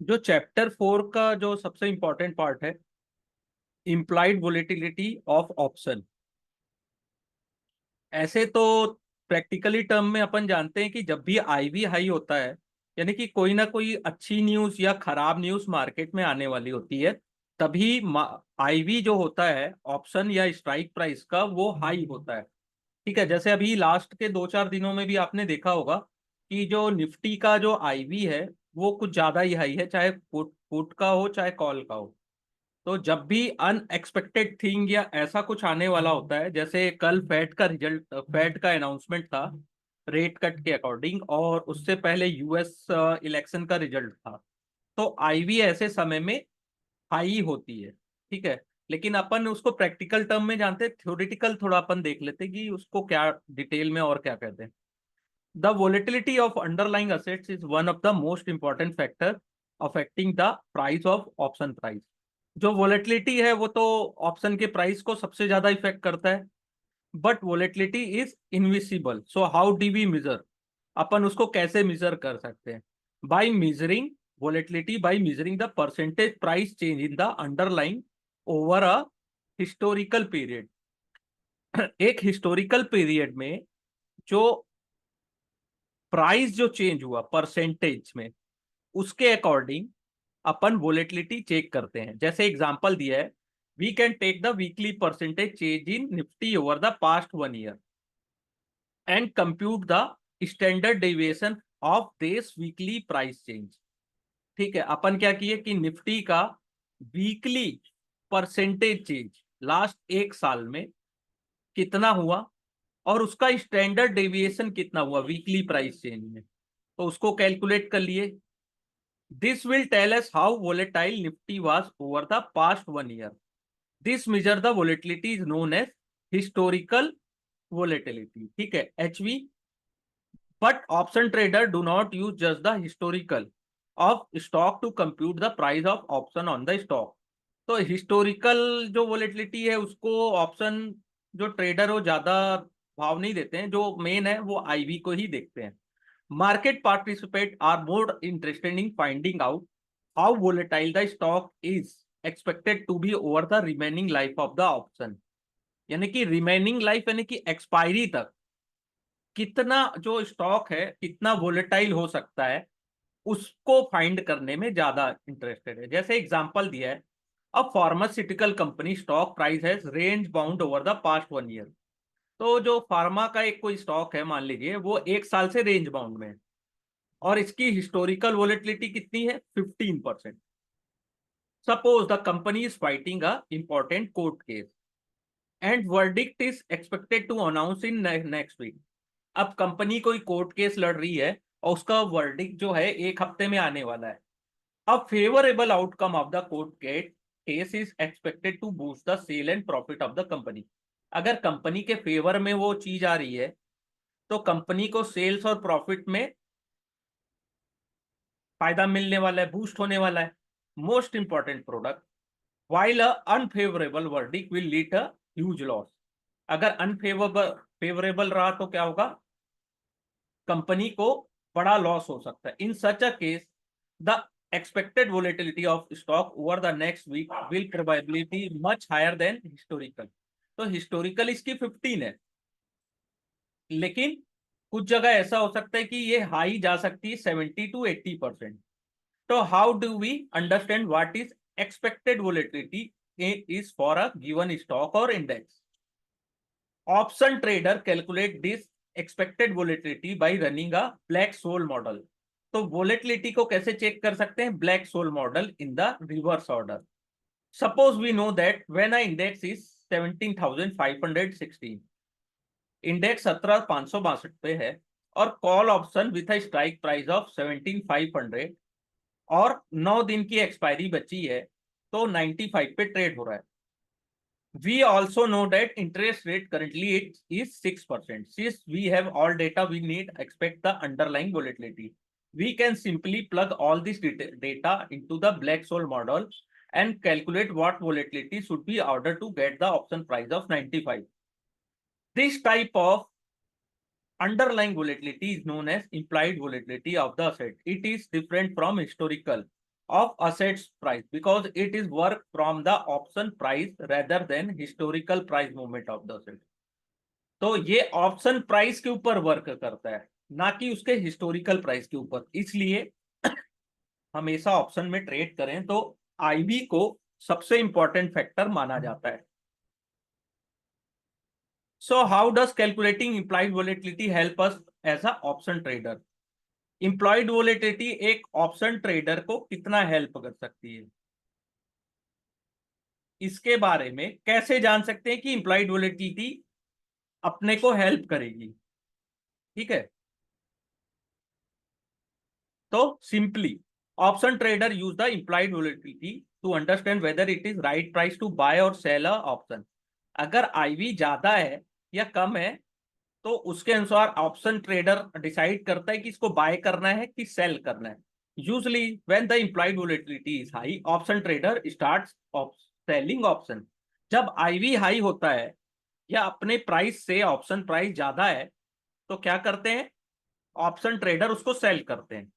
जो चैप्टर 4 का जो सबसे इंपॉर्टेंट पार्ट है, इम्प्लाइड वोलेटिलिटी ऑफ ऑप्शन। ऐसे तो प्रैक्टिकली टर्म में अपन जानते हैं कि जब भी आईवी हाई होता है, यानी कि कोई ना कोई अच्छी न्यूज या खराब न्यूज मार्केट में आने वाली होती है, तभी आईवी जो होता है ऑप्शन या स्ट्राइक प्राइस का, वो हाई होता है। ठीक है, जैसे अभी लास्ट के 2-4 दिनों में भी आपने देखा होगा कि जो निफ्टी का जो आईवी है वो कुछ ज्यादा ही हाई है, चाहे पुट पुट का हो चाहे कॉल का हो। तो जब भी अनएक्सपेक्टेड थिंग या ऐसा कुछ आने वाला होता है, जैसे कल फेड का अनाउंसमेंट था रेट कट के अकॉर्डिंग, और उससे पहले यूएस इलेक्शन का रिजल्ट था, तो आईवी ऐसे समय में हाई होती है। ठीक है, लेकिन अपन उसको प्रैक्टिकल टर्म में जानते हैं, थ्योरेटिकल थोड़ा अपन देख लेते हैं कि उसको क्या डिटेल में और क्या कहते हैं। The volatility of underlying assets is one of the most important factor affecting the price of option price. जो वोलेटिलिटी है वो तो ऑप्शन के प्राइस को सबसे ज्यादा इफेक्ट करता है, but volatility is invisible. So how do we measure? अपन उसको कैसे मेजर कर सकते हैं? By measuring volatility, by measuring the percentage price change in the underlying over a historical period. एक हिस्टोरिकल पीरियड में जो प्राइस जो चेंज हुआ परसेंटेज में, उसके अकॉर्डिंग अपन वोलेटिलिटी चेक करते हैं। जैसे एग्जांपल दिया है, we can take the weekly percentage change in Nifty over the past 1 year and compute the standard deviation of this weekly price change. ठीक है, अपन क्या किए कि निफ्टी का वीकली परसेंटेज चेंज लास्ट 1 साल में कितना हुआ, और उसका स्टैंडर्ड डेविएशन कितना हुआ वीकली प्राइस चेंज में, तो उसको कैलकुलेट कर लिए। This will tell us how volatile Nifty was over the past 1 year. This measure the volatility is known as historical volatility. ठीक है, HV. But option trader do not use just the historical of stock to compute the price of option on the stock. तो historical जो volatility है उसको option जो trader हो ज्यादा भाव नहीं देते हैं, जो मेन है वो आईवी को ही देखते हैं। Market participate are more interested in finding out how volatile the stock is expected to be over the remaining life of the option. यानी कि रिमेनिंग लाइफ यानी कि एक्सपायरी तक कितना जो स्टॉक है कितना वोलेटाइल हो सकता है, उसको फाइंड करने में ज्यादा इंटरेस्टेड है। जैसे एग्जांपल दिया है, a pharmaceutical company stock price has range bound over the past 1 year. तो जो फार्मा का एक कोई स्टॉक है, मान लीजिए वो 1 साल से रेंज बाउंड में है, और इसकी हिस्टोरिकल वोलेटिलिटी कितनी है? 15%। Suppose the company is fighting a important court case and verdict is expected to announce in next week. अब कंपनी कोई कोर्ट केस लड़ रही है और उसका वर्डिक्ट जो है 1 हफ्ते में आने वाला है। अब favourable outcome of the court case is expected to boost the sale and profit of the company. अगर कंपनी के फेवर में वो चीज आ रही है तो कंपनी को सेल्स और प्रॉफिट में फायदा मिलने वाला है, बूस्ट होने वाला है। Most important product, while a unfavorable verdict will lead a huge loss। अगर अनफेवरेबल फेवरेबल रहा तो क्या होगा? कंपनी को बड़ा लॉस हो सकता है। In such a case the expected volatility of stock over the next week will probably be much higher than historical। तो हिस्टोरिकल इसकी 15 है, लेकिन कुछ जगह ऐसा हो सकता है कि ये हाई जा सकती है 70 to 80%। तो how do we understand what is expected volatility is for a given stock और index? Option trader calculate this expected volatility by running a black Scholes model. तो वोलेटिलिटी को कैसे चेक कर सकते हैं? Black Scholes model in the reverse order. Suppose we know that when a index is 17,516, index 17,562 पे है, और call option with a strike price of 17,500, और 9 दिन की एक्सपायरी बची है, तो 95 पे ट्रेड हो रहा है। We also know that interest rate currently it is 6%. Since we have all data we need expect the underlying volatility, we can simply plug all this data into the Black-Scholes model and calculate what volatility should be in order to get the option price of 95. This type of underlying volatility is known as implied volatility of the asset. It is different from historical. of assets price because it is work from the option price rather than historical price movement of the asset. तो ये option price के ऊपर work करता है, ना कि उसके historical price के ऊपर। इसलिए हमेशा ऑप्शन में ट्रेड करें तो आईवी को सबसे इंपॉर्टेंट फैक्टर माना जाता है। So how does calculating implied volatility help us as a option trader? Implied volatility एक ऑप्शन ट्रेडर को कितना हेल्प कर सकती है, इसके बारे में कैसे जान सकते हैं कि इम्प्लॉयड वोलेटिलिटी अपने को हेल्प करेगी? ठीक है, तो simply option trader use the implied volatility to understand whether it is right price to buy और सेल अ ऑप्शन। अगर आईवी ज्यादा है या कम है तो उसके अनुसार ऑप्शन ट्रेडर डिसाइड करता है कि इसको बाय करना है कि सेल करना है। Usually when the implied volatility is high option trader starts selling option. जब आईवी हाई होता है या अपने प्राइस से ऑप्शन प्राइस ज्यादा है तो क्या करते हैं, ऑप्शन ट्रेडर उसको सेल करते हैं।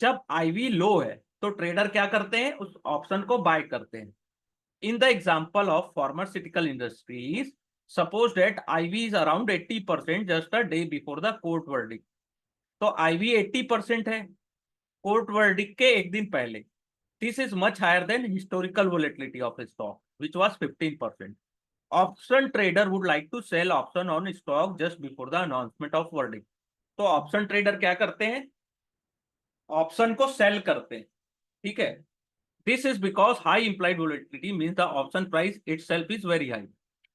जब आईवी लो है तो ट्रेडर क्या करते हैं, उस ऑप्शन को बाय करते हैं। In the example of pharmaceutical industries, suppose that IV is around 80% just a day before the court verdict. तो आईवी 80% है कोर्ट वर्डिक्ट के एक दिन पहले। This is much higher than historical volatility of stock which was 15%। Option trader would like to sell option on stock just before the announcement of verdict. तो option trader क्या करते हैं, option को cell करते हैं। ठीक है, this is because high implied volatility means the option price itself is very high.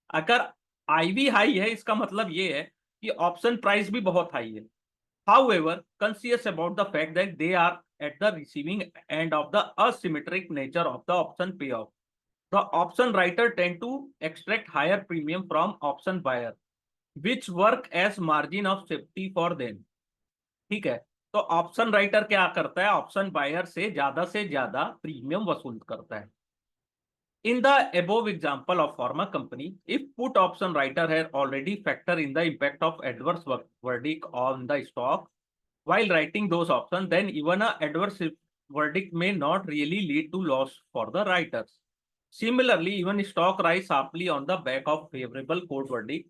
अगर आईवी हाई है इसका मतलब ये है कि ऑप्शन प्राइस भी बहुत हाई है। However, conscious about the fact that they are at the receiving end of the asymmetric nature of the option payoff, the option writer tend to extract higher premium from option buyer, which work as margin of safety for them। ठीक है, तो option writer क्या करता है, option buyer से ज्यादा premium वसूल करता है। In the above example of pharma company, if put option writer had already factored in the impact of adverse verdict on the stock while writing those options, then even a adverse verdict may not really lead to loss for the writers. Similarly, even stock rise sharply on the back of favorable court verdict,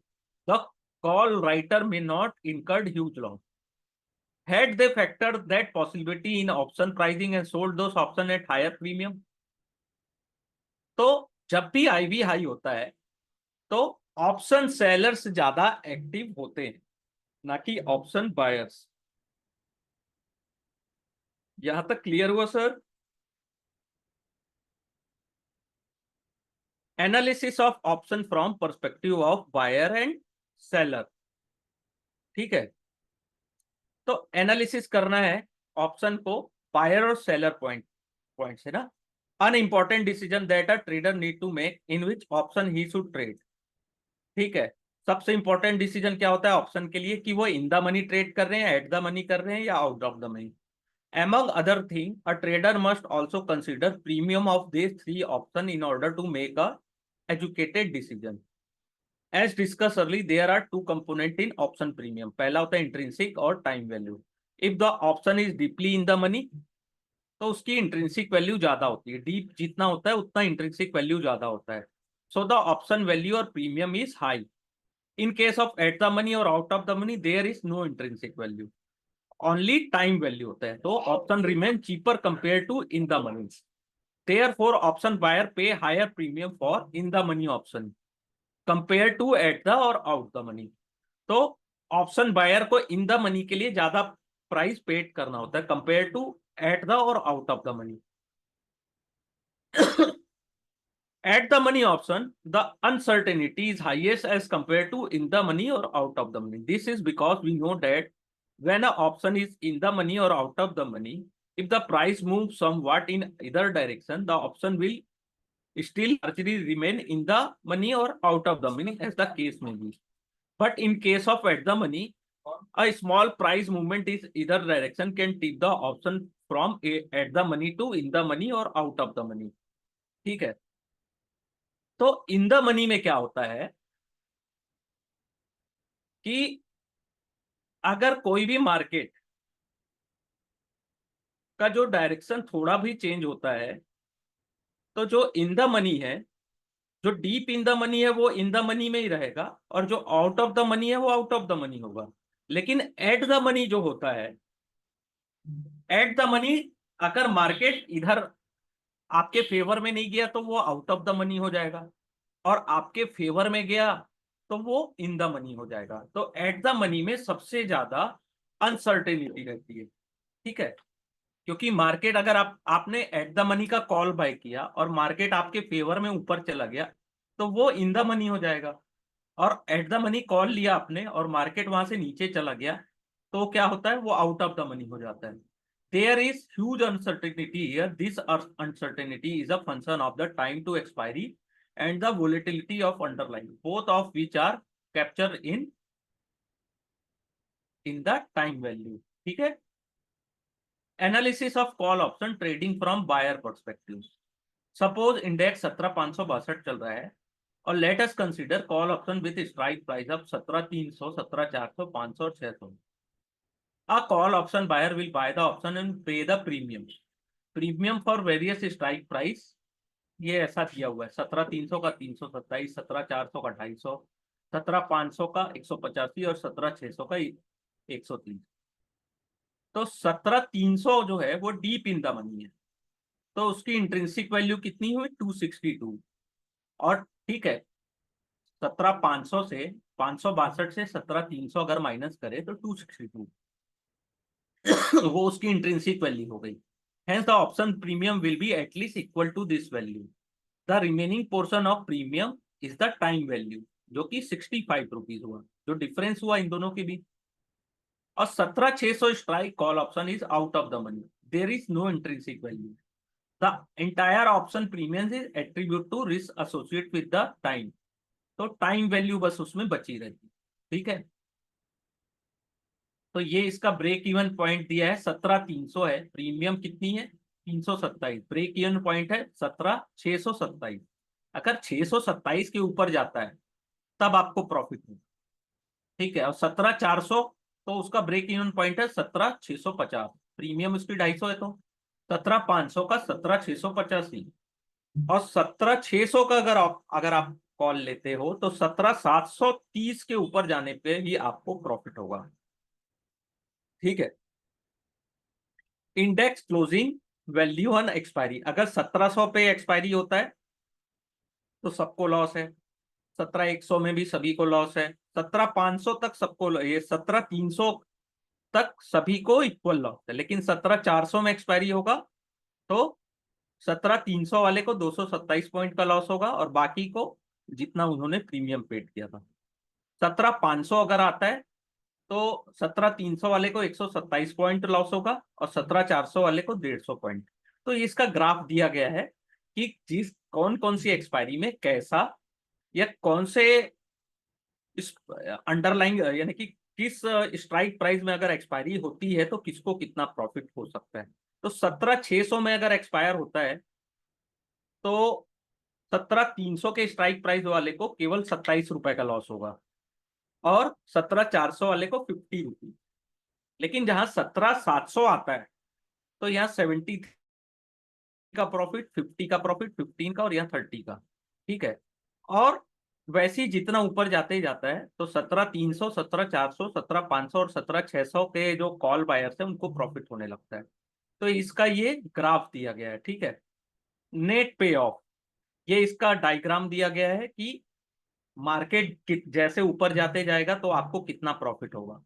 the call writer may not incur huge loss. Had they factored that possibility in option pricing and sold those options at higher premium? तो जब भी ivy high होता है तो option sellers ज्यादा active होते हैं, ना कि ऑप्शन बायर्स। यहां तक क्लियर हुआ sir? Analysis of option from perspective of buyer and seller. ठीक है, तो एनालिसिस करना है ऑप्शन को बायर और सेलर पॉइंट से ना। An important decision that a trader need to make in which option he should trade. ठीक है, सबसे इंपॉर्टेंट डिसीजन क्या होता है ऑप्शन के लिए, कि वो इन द मनी ट्रेड कर रहे हैं, एट द मनी कर रहे हैं या out of the money. Among other things, a trader must also consider premium of these three options in order to make a educated decision. As discussed earlier, there are two components in option premium. पहला होता है intrinsic और time value. If the option is deeply in the money, तो उसकी intrinsic value ज्यादा होती है। Deep जितना होता है उतना intrinsic value ज्यादा होता है। So the option value or premium is high. In case of at the money or out of the money, there is no intrinsic value. Only time value होता है, तो option remain cheaper compare to in the money. Therefore option buyer pay higher premium for in the money option compare to at the और out the money. तो option buyer को in the money के लिए ज्यादा price paid करना होता है compare to at the और out of the money. At the money option, the uncertainty is highest as compared to in the money or out of the money. This is because we know that when an option is in the money or out of the money, if the price moves somewhat in either direction, the option will still largely remain in the money or out of the money as the case may be. But in case of at the money, a small price movement is either direction can tip the option from at the money to in the money or out of the money. ठीक है, तो इन the money में क्या होता है कि अगर कोई भी मार्केट का जो डायरेक्शन थोड़ा भी चेंज होता है, तो जो इन द मनी है, जो डीप इन द मनी है वो इन द मनी में ही रहेगा, और जो आउट ऑफ द मनी है वो आउट ऑफ द मनी होगा। लेकिन एट द मनी जो होता है, एट द मनी, अगर मार्केट इधर आपके फेवर में नहीं गया तो वो आउट ऑफ द मनी हो जाएगा, और आपके फेवर में गया तो वो इन द मनी हो जाएगा। तो एट द मनी में सबसे ज्यादा अनसर्टेनिटी रहती है, ठीक है। क्योंकि मार्केट, अगर आपने एट द मनी का कॉल बाय किया और मार्केट आपके फेवर में ऊपर चला गया तो वो इन द मनी हो जाएगा, और एट द मनी कॉल लिया आपने और मार्केट वहां से नीचे चला गया तो क्या होता है, वो आउट ऑफ द मनी हो जाता है। There is huge uncertainty here, this uncertainty is a function of the time to expiry and the volatility of underline, both of which are capture in the time value, ठीक है। Analysis of call option trading from buyer perspective. Suppose index 17,562 चल रहा है, और let us consider call option with strike price of 17,300, 17,400, 500 और 600। A call option buyer will buy the option and pay the premium. Premium for various strike price, ये ऐसा दिया हुआ है, 17,300 का 327, 17,400 का 250, 17,500 का 185 और 17,600 का 130। तो 17,300 जो है वो डीप इन द मनी है, तो उसकी इंट्रिंसिक वैल्यू कितनी हुई, 262। और ठीक है, 17,500 से 562 से 17,300 अगर माइनस करे तो 262, वो उसकी इंट्रिंसिक वैल्यू हो गई। Hence the option premium will be at least equal to this value. The remaining portion of premium is the time value, जो कि 65 रुपीज हुआ, जो डिफरेंस हुआ इन दोनों के बीच। और 17,600 strike call option is out of the money, there is no intrinsic value. The entire option premium is attribute to risk associate with the time, तो टाइम वैल्यू बस उसमें बची रहती, ठीक है। तो ये इसका ब्रेक इवन पॉइंट दिया है 17,300 है, प्रीमियम कितनी है 327, ब्रेक इवन पॉइंट है 17,627। अगर 627 के ऊपर जाता है तब आपको प्रॉफिट हो, ठीक है। और 17,400, तो उसका ब्रेक इवन पॉइंट है 17,650, प्रीमियम उसकी 250 है, तो 17,500 का 17,685, और 17,600 का अगर आप कॉल लेते हो तो 17,730 के ऊपर जाने पे ही आपको प्रॉफिट होगा, ठीक है। Index closing value on expiry, अगर 1700 पे एक्सपायरी होता है तो सबको लॉस है, 17,100 में भी सभी को लॉस है, 17,500 तक सबको, ये 17,300 तक सभी को इक्वल लॉस है। लेकिन 17,400 में एक्सपायरी होगा तो 17,300 वाले को 227 पॉइंट का लॉस होगा, और बाकी को जितना उन्होंने प्रीमियम पेड किया था। 17,500 अगर आता है तो 17,300 वाले को 127 पॉइंट लॉस होगा, और 17,400 वाले को 150 पॉइंट। तो इसका ग्राफ दिया गया है कि जिस कौन कौन सी एक्सपायरी में कैसा, या कौन से इस अंडरलाइंग, यानी कि किस स्ट्राइक प्राइस में अगर एक्सपायरी होती है तो किसको कितना प्रॉफिट हो सकता है। तो 17,600 में अगर एक्सपायर होता है तो 17,300 के स्ट्राइक प्राइस वाले को केवल 27 रुपए का लॉस होगा, और 17,400 वाले को 50 रुपीज। लेकिन जहां 17,700 आता है तो यहाँ 70 का प्रॉफिट, 50 का प्रॉफिट, 15 का, और यहाँ 30 का, ठीक है। और वैसे ही जितना ऊपर जाते ही जाता है तो 17,300, 17,400, 17,500 और 17,600 के जो कॉल बायर्स है उनको प्रॉफिट होने लगता है। तो इसका ये ग्राफ दिया गया है, ठीक है। नेट पे ऑफ, ये इसका डायग्राम दिया गया है कि मार्केट जैसे ऊपर जाते जाएगा तो आपको कितना प्रॉफिट होगा,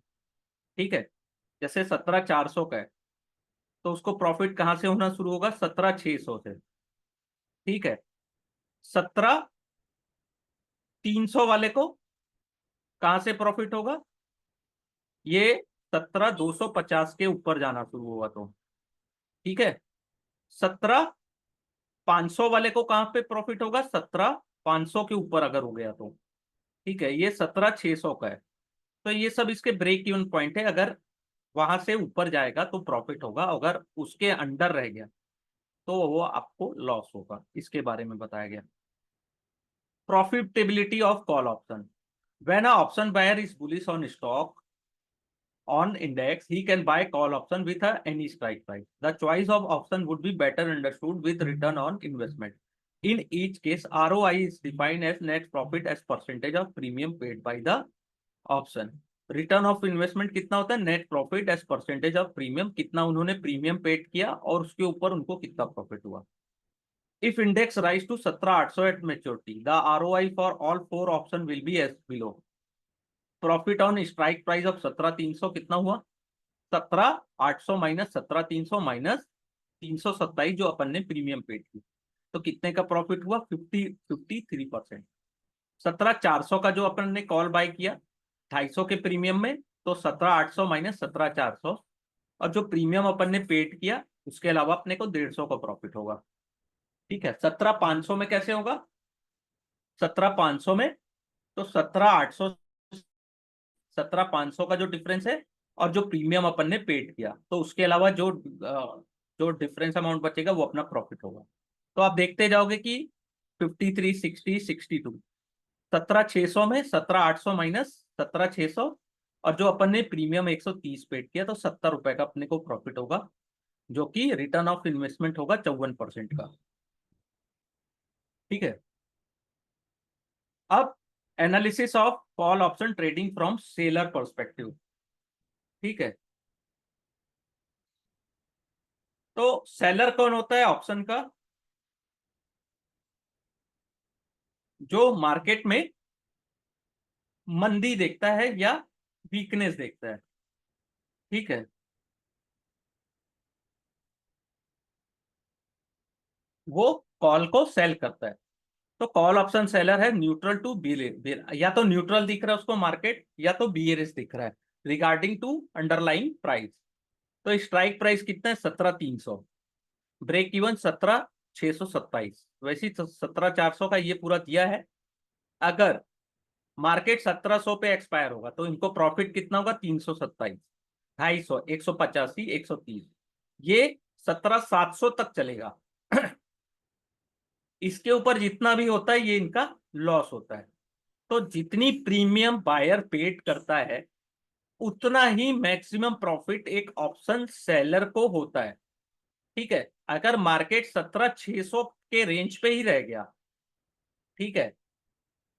ठीक है। जैसे 17,400 का है तो उसको प्रॉफिट कहां से होना शुरू होगा, 17,600 से, ठीक है। 17,300 वाले को कहां से प्रॉफिट होगा, ये 17,250 के ऊपर जाना शुरू होगा तो, ठीक है। 17,500 वाले को कहां पे प्रॉफिट होगा, 17,500 के ऊपर अगर हो गया तो, ठीक है। ये 17,600 का है, तो ये सब इसके ब्रेक इवन पॉइंट है। अगर वहां से ऊपर जाएगा तो प्रॉफिट होगा, अगर उसके अंडर रह गया तो वो आपको लॉस होगा, इसके बारे में बताया गया। Profitability of call option, when a option buyer is bullish on stock on index, he can buy call option with any strike price. The choice of option would be better understood with return on investment. In each case, ROI is defined as net profit as percentage of premium paid by the option. Return of investment कितना होता है? Net profit as percentage of premium, कितना उन्होंने premium paid किया और उसके ऊपर उनको कितना प्रॉफिट हुआ. If index rise to 17,800 at maturity, the ROI for all four option will be as below. Profit on strike price of 17,300 कितना हुआ? 17,800 माइनस 17,300 माइनस 327 जो अपन ने प्रीमियम पेड की, तो कितने का प्रॉफिट हुआ? 53%. 17,400 का जो अपन ने कॉल बाय किया 250 के प्रीमियम में, तो 17,800 माइनस 17,400, और जो प्रीमियम अपन ने पेड किया उसके अलावा अपने को 150 का प्रॉफिट होगा. ठीक है. 17,500 में कैसे होगा? 17,500 में तो 17,800 17,500 का जो डिफरेंस है और जो प्रीमियम अपन ने पेड किया, तो उसके अलावा जो डिफरेंस अमाउंट बचेगा वो अपना प्रॉफिट होगा. तो आप देखते जाओगे कि 53, 60, 62, 17,600 में 17,800 माइनस 17,600, और जो अपन ने प्रीमियम 130 पेड किया, तो 70 रुपए का अपने को प्रॉफिट होगा, जो कि रिटर्न ऑफ इन्वेस्टमेंट होगा 54% का. ठीक है. अब analysis of call option trading from seller perspective. ठीक है. तो सेलर कौन होता है ऑप्शन का? जो मार्केट में मंदी देखता है या वीकनेस देखता है. ठीक है. वो कॉल को सेल करता है. तो कॉल ऑप्शन सेलर है न्यूट्रल टू बियर, या तो न्यूट्रल दिख रहा है उसको मार्केट, या तो बियरिश दिख रहा है रिगार्डिंग टू अंडरलाइंग प्राइस. तो स्ट्राइक प्राइस कितना है? 17,300. Break even 17,627. वैसे 17,400 का ये पूरा दिया है. अगर मार्केट 1700 पे एक्सपायर होगा तो इनको प्रॉफिट कितना होगा? 327, 250, 185, 130. ये 17,700 तक चलेगा. इसके ऊपर जितना भी होता है ये इनका लॉस होता है. तो जितनी प्रीमियम बायर पेड करता है उतना ही मैक्सिमम प्रॉफिट एक ऑप्शन सेलर को होता है. ठीक है. अगर मार्केट 17,600 के रेंज पे ही रह गया, ठीक है,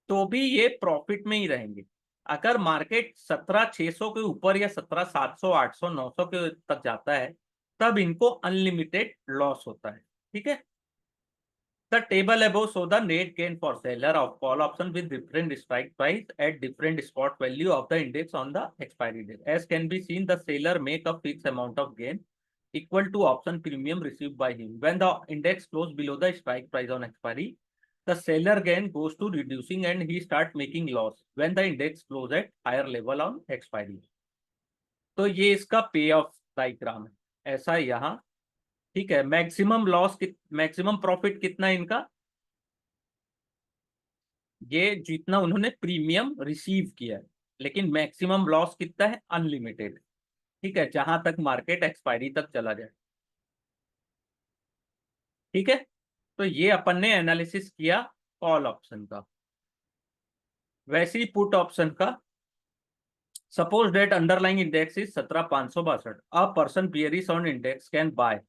तो भी ये प्रॉफिट में ही रहेंगे. अगर मार्केट 17,600 के ऊपर या 17,700, 800, 900 के तक जाता है, तब इनको अनलिमिटेड लॉस होता है. ठीक है. The table above show the net gain for seller of call option with different strike price at different spot value of the index on the expiry date. As can be seen, the seller make a fixed amount of gain equal to option premium received by him. When the index close below the strike price on expiry, the seller gain goes to reducing and he start making loss when the index close at higher level on expiry. तो ये इसका पे of diagram है ऐसा यहाँ. ठीक है. Maximum loss, maximum profit कितना है इनका? ये जितना उन्होंने प्रीमियम रिसीव किया है. लेकिन मैक्सिमम लॉस कितना है? अनलिमिटेड. ठीक है. जहां तक मार्केट एक्सपायरी तक चला जाए. ठीक है. तो ये अपन ने एनालिसिस किया कॉल ऑप्शन का. वैसे ही पुट ऑप्शन का. Suppose date underlying index is 17,562. A person bearish on index can buy.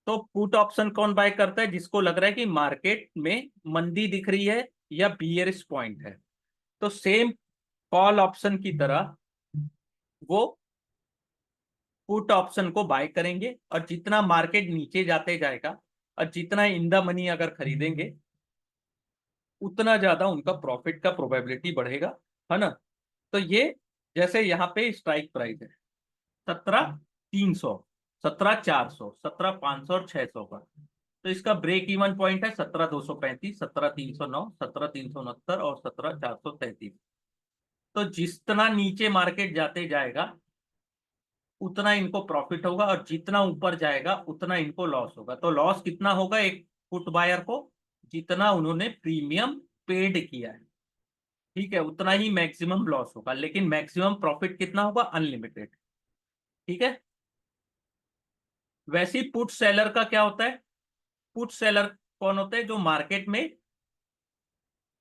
तो पुट ऑप्शन कौन बाय करता है? जिसको लग रहा है कि मार्केट में मंदी दिख रही है या बियरिश पॉइंट है. तो सेम कॉल ऑप्शन की तरह वो पुट ऑप्शन को बाय करेंगे, और जितना मार्केट नीचे जाते जाएगा और जितना इन द मनी अगर खरीदेंगे उतना ज्यादा उनका प्रॉफिट का प्रोबेबिलिटी बढ़ेगा. है ना. तो ये जैसे यहाँ पे स्ट्राइक प्राइस है 17,300, 17,400, 17,500 और 600 का. तो इसका ब्रेक इवन पॉइंट है 17,235, 17,309, 17,369 और 17,433. तो जितना नीचे मार्केट जाते जाएगा उतना इनको प्रॉफिट होगा, और जितना ऊपर जाएगा उतना इनको लॉस होगा. तो लॉस कितना होगा एक पुट बायर को? जितना उन्होंने प्रीमियम पेड किया है. ठीक है. उतना ही मैक्सिमम लॉस होगा, लेकिन मैक्सिमम प्रॉफिट कितना होगा? अनलिमिटेड. ठीक है. वैसे ही पुट सेलर का क्या होता है? पुट सेलर कौन होते हैं? जो मार्केट में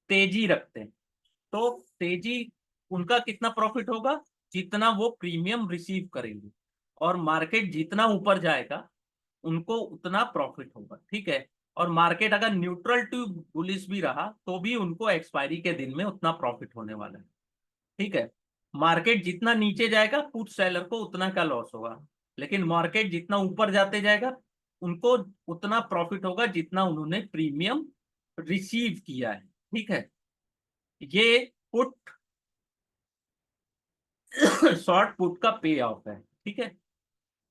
तेजी रखते हैं. तो तेजी, उनका कितना प्रॉफिट होगा? जितना वो प्रीमियम रिसीव करेंगे, और मार्केट जितना ऊपर जाएगा उनको उतना प्रॉफिट होगा, ठीक है। और मार्केट अगर न्यूट्रल टू बुलिश भी रहा तो भी उनको एक्सपायरी के दिन में उतना प्रॉफिट होने वाला है, ठीक है। मार्केट जितना नीचे जाएगा पुट सेलर को उतना का लॉस होगा, लेकिन मार्केट जितना ऊपर जाते जाएगा उनको उतना प्रॉफिट होगा जितना उन्होंने प्रीमियम रिसीव किया है, ठीक है। ये पुट शॉर्ट पुट का पे ऑफ है, ठीक है।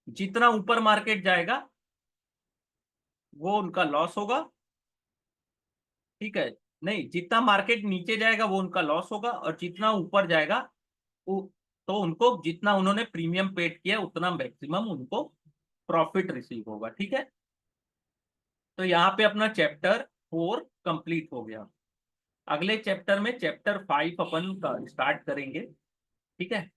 जितना ऊपर मार्केट जाएगा वो उनका लॉस होगा, ठीक है। नहीं, जितना मार्केट नीचे जाएगा वो उनका लॉस होगा, और जितना ऊपर जाएगा वो, तो उनको जितना उन्होंने प्रीमियम पेड किया उतना मैक्सिमम उनको प्रॉफिट रिसीव होगा, ठीक है। तो यहाँ पे अपना चैप्टर 4 कंप्लीट हो गया। अगले चैप्टर में चैप्टर 5 अपन का स्टार्ट करेंगे, ठीक है।